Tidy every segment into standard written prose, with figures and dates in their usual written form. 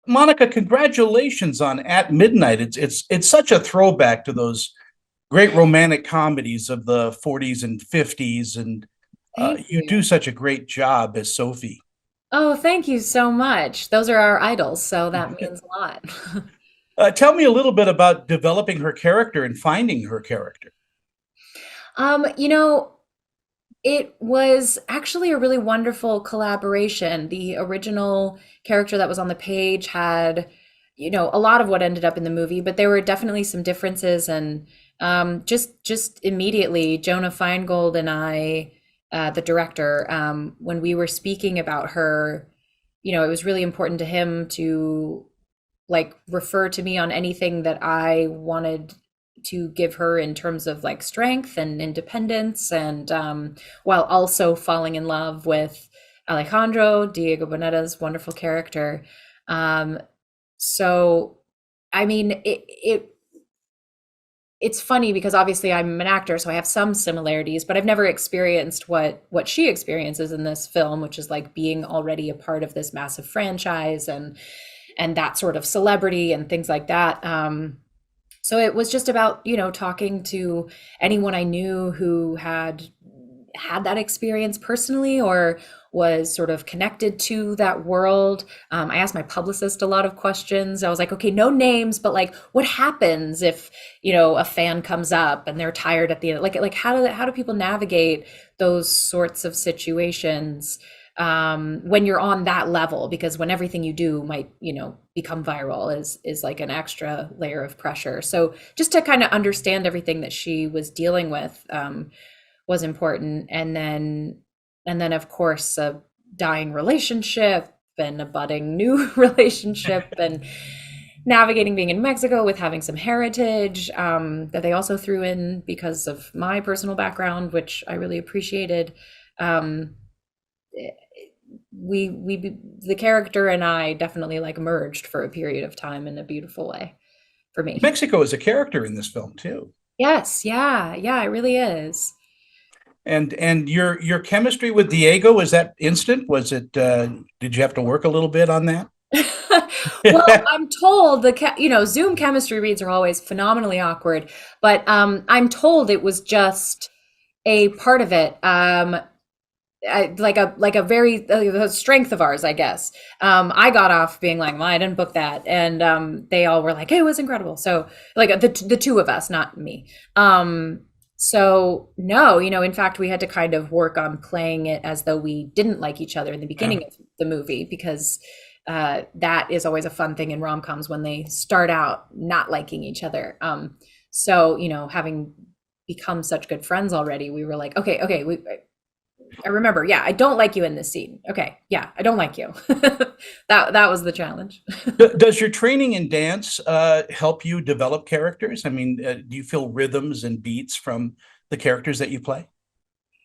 Monica, congratulations on At Midnight. It's such a throwback to those great romantic comedies of the 40s and 50s, and Thank you do you. such a great job as Sophie. Oh, thank you so much. Those are our idols, so that means a lot. Tell me a little bit about developing her character and finding her character. Um, you know, it was actually a really wonderful collaboration. The original character that was on the page had, a lot of what ended up in the movie, but there were definitely some differences. And just immediately, Jonah Feingold and I, the director, when we were speaking about her, it was really important to him to like refer to me on anything that I wanted to give her in terms of like strength and independence, and while also falling in love with Alejandro, Diego Bonetta's wonderful character. Um, so, I mean, it's funny because obviously I'm an actor, so I have some similarities, but I've never experienced what she experiences in this film, which is like being already a part of this massive franchise and that sort of celebrity and things like that. So it was just about, talking to anyone I knew who had that experience personally or was sort of connected to that world. I asked my publicist a lot of questions. I was like, okay, no names, but like, what happens if, a fan comes up and they're tired at the end? Like how do people navigate those sorts of situations when you're on that level? Because when everything you do might, become viral is like an extra layer of pressure. So just to kind of understand everything that she was dealing with was important. And then of course a dying relationship and a budding new relationship and navigating being in Mexico with having some heritage that they also threw in because of my personal background, which I really appreciated. Um, we the character and I definitely like merged for a period of time in a beautiful way for me. Mexico is a character in this film too. Yes, yeah, yeah, it really is. And your chemistry with Diego, was that instant? Was it did you have to work a little bit on that? Well, I'm told Zoom chemistry reads are always phenomenally awkward, but I'm told it was just a part of it. Like a very the strength of ours, I guess. I got off being like, well, I didn't book that, and they all were like, hey, it was incredible. So like the two of us, not me. So no, in fact, we had to kind of work on playing it as though we didn't like each other in the beginning of the movie because that is always a fun thing in rom-coms when they start out not liking each other. So having become such good friends already, we were like, okay, I remember. Yeah, I don't like you in this scene. Okay, yeah, I don't like you. That was the challenge. Does your training in dance help you develop characters? I mean, do you feel rhythms and beats from the characters that you play?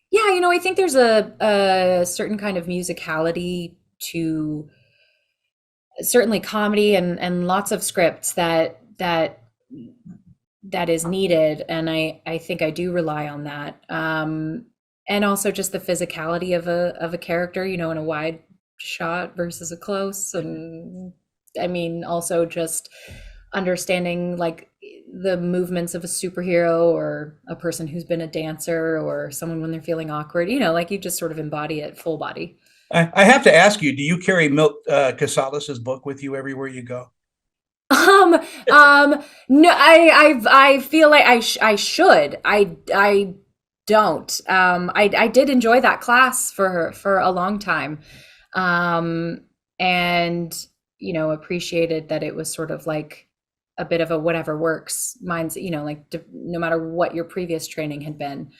Yeah, I think there's a certain kind of musicality to certainly comedy and lots of scripts that is needed, and I think I do rely on that. And also just the physicality of a character, in a wide shot versus a close, and I mean also just understanding like the movements of a superhero or a person who's been a dancer or someone when they're feeling awkward, like you just sort of embody it full body. I have to ask you, do you carry Milt Casalas's book with you everywhere you go? Um, no, I feel like I should. I don't. I did enjoy that class for a long time. Um, and appreciated that it was sort of like a bit of a whatever works minds, like no matter what your previous training had been.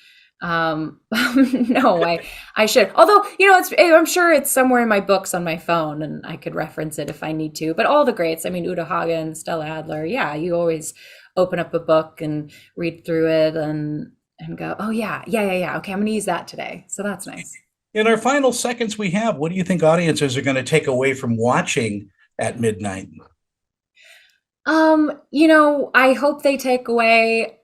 No, I should. Although, I'm sure it's somewhere in my books on my phone and I could reference it if I need to. But all the greats, I mean, Uta Hagen, Stella Adler, yeah, you always open up a book and read through it and go, oh yeah, yeah, yeah, yeah. Okay, I'm gonna use that today. So that's nice. In our final seconds we have, what do you think audiences are going to take away from watching At Midnight? I hope they take away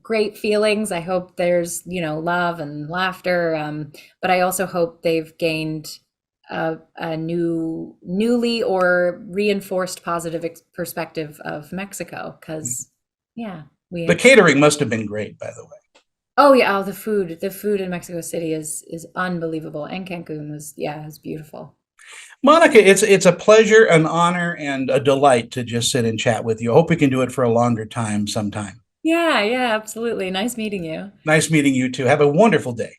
great feelings. I hope there's, love and laughter. But I also hope they've gained a newly or reinforced positive perspective of Mexico. Because, yeah, The we. catering must have been great, by the way. Oh yeah, oh, the food in Mexico City is unbelievable, and Cancun was, yeah, is beautiful. Monica, it's a pleasure, an honor, and a delight to just sit and chat with you. I hope we can do it for a longer time sometime. Yeah, yeah, absolutely. Nice meeting you. Nice meeting you too. Have a wonderful day.